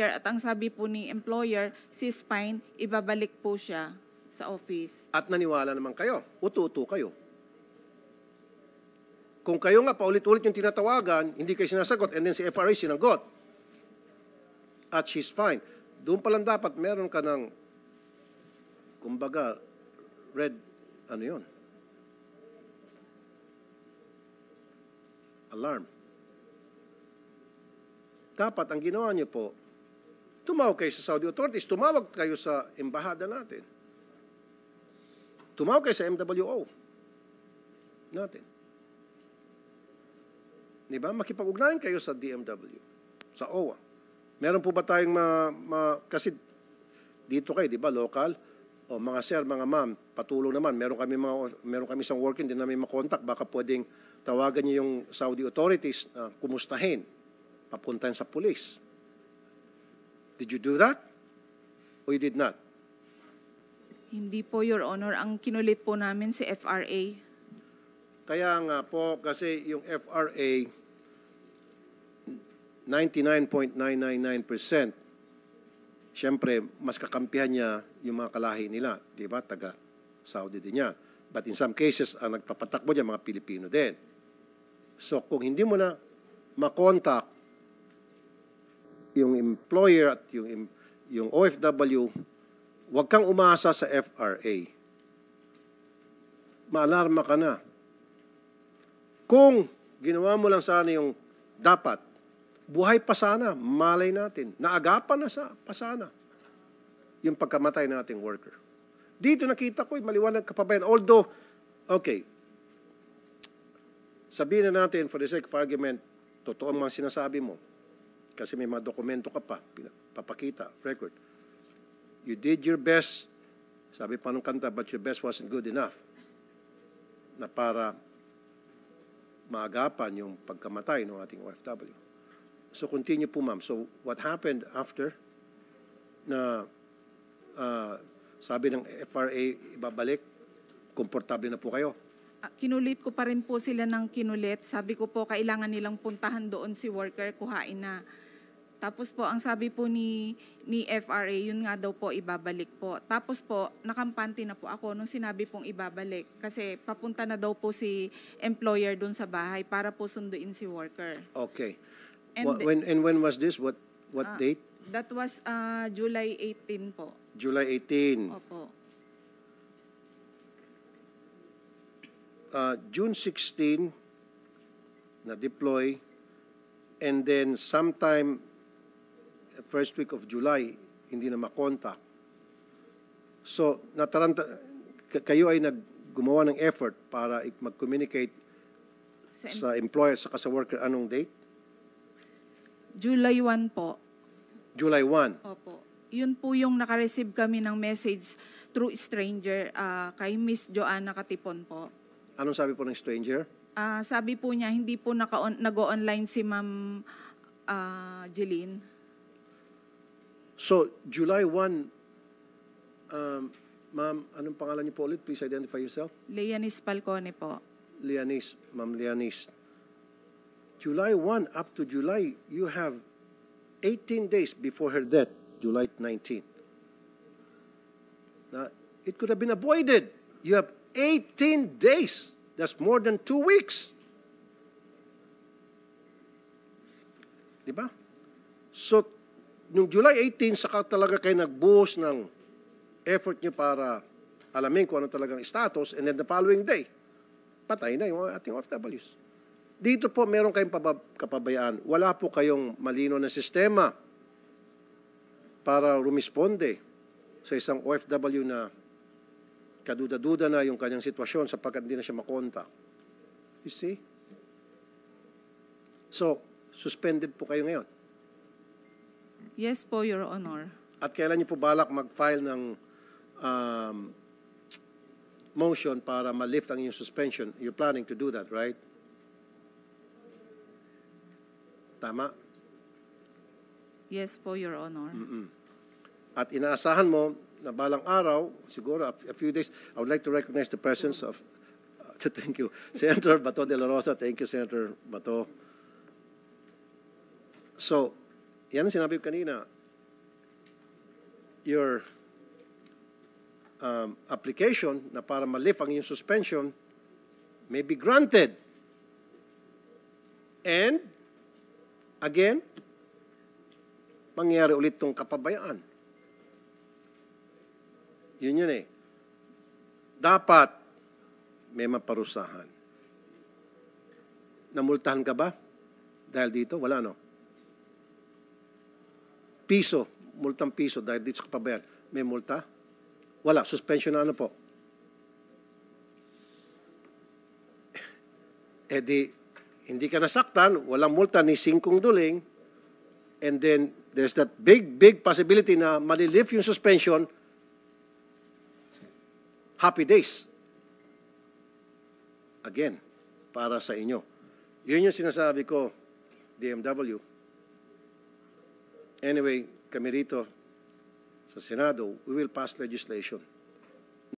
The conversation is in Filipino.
at ang sabi po ni employer, si Spine, ibabalik po siya sa office. At naniwala naman kayo. Utu-utu kayo. Kung kayo nga paulit-ulit yung tinatawagan, hindi kayo sinasagot, and then si FRA sinagot. At she's fine. Doon pa lang dapat meron ka ng, kumbaga, red, ano yun? Alarm. Dapat ang ginawa niyo po, tumawag kayo sa Saudi authorities, tumawag kayo sa embahada natin. Tumawag kayo sa MWO natin. Diba? Makipag-ugnayan kayo sa DMW, sa OWA. Meron po ba tayong kasi dito kayo, di ba, local, o mga sir, mga ma'am, patulong naman, meron kami isang working, hindi namin makontak, baka pwedeng tawagan niyo yung Saudi authorities na kumustahin, papuntahin sa police. Did you do that? Or you did not? Hindi po, Your Honor. Ang kinulit po namin si FRA. Kaya nga po, kasi yung FRA, 99.999%, siyempre, mas kakampihan niya yung mga kalahi nila. Di ba? Taga Saudi din yan. But in some cases, ang nagpapatakbo dyan, mga Pilipino din. So, kung hindi mo na makontak yung employer at yung OFW, huwag kang umasa sa FRA. Maalarma ka na. Kung ginawa mo lang sana yung dapat, buhay pa sana, malay natin. Naagapan na pa sana yung pagkamatay nating worker. Dito nakita ko, maliwanag kapabayan. Although, okay, sabihin na natin, for the sake of argument, totoo ang mga sinasabi mo. Kasi may mga dokumento ka pa, papakita, record. You did your best, sabi pa nung kanta, but your best wasn't good enough na para maagapan yung pagkamatay ng ating OFW. So continue po, ma'am. So what happened after na sabi ng FRA ibabalik, komportable na po kayo? Kinulit ko pa rin po sila ng kinulit. Sabi ko po, kailangan nilang puntahan doon si worker, kuhain na. Tapos po, ang sabi po ni FRA, yun nga daw po ibabalik po. Tapos po, nakampante na po ako nung sinabi pong ibabalik. Kasi papunta na daw po si employer doon sa bahay para po sunduin si worker. Okay. And when was this? What date? That was July 18 po. July 18. Opo. June 16, na-deploy, and then sometime first week of July, hindi na makontak. So, kayo ay gumawa ng effort para mag-communicate sa employer saka sa worker. Anong date? July 1 po. July 1. Opo. Yun po yung nakareceive kami ng message through stranger kay Miss Joanna Katipon po. Anong sabi po ng stranger? Sabi po niya, hindi po nag-online si Ma'am Jeline. So, July 1, ma'am, anong pangalan niyo po ulit? Please identify yourself. Leanis Falcone po. Leanis, Ma'am Leanis. July 1 up to July, you have 18 days before her death, July 19. Now, it could have been avoided. You have 18 days. That's more than 2 weeks. Diba? So, nung July 18, saka talaga kayo nag-boost ng effort nyo para alamin kung ano talagang status, and then the following day, patay na yung ating OFWs. Dito po, meron kayong kapabayaan. Wala po kayong malino na sistema para rumisponde sa isang OFW na kaduda-duda na yung kanyang sitwasyon sapagkat hindi na siya makontak. You see? So, suspended po kayo ngayon. Yes po, Your Honor. At kailan niyo po balak mag-file ng motion para ma-lift ang inyong suspension? You're planning to do that, right? Tama? Yes po, Your Honor. At inaasahan mo na balang araw, siguro a few days, I would like to recognize the presence of, thank you, Senator Bato de la Rosa. Thank you, Senator Bato. So, yan ang sinabi ko kanina. your application na para ma-lift ang yung suspension may be granted. And, again, mangyari ulit tong kapabayaan. Yun eh. Dapat may maparusahan. Namultahan ka ba? Dahil dito? Wala, no? Piso, multang piso dahil dito sa kapabayaan. May multa? Wala. Suspension na ano po? Di, hindi ka nasaktan, walang multa ni singkong duling, and then there's that big possibility na malilift yung suspension, happy days. Again, para sa inyo. Yun yung sinasabi ko, DMW. Anyway, kami rito sa Senado, we will pass legislation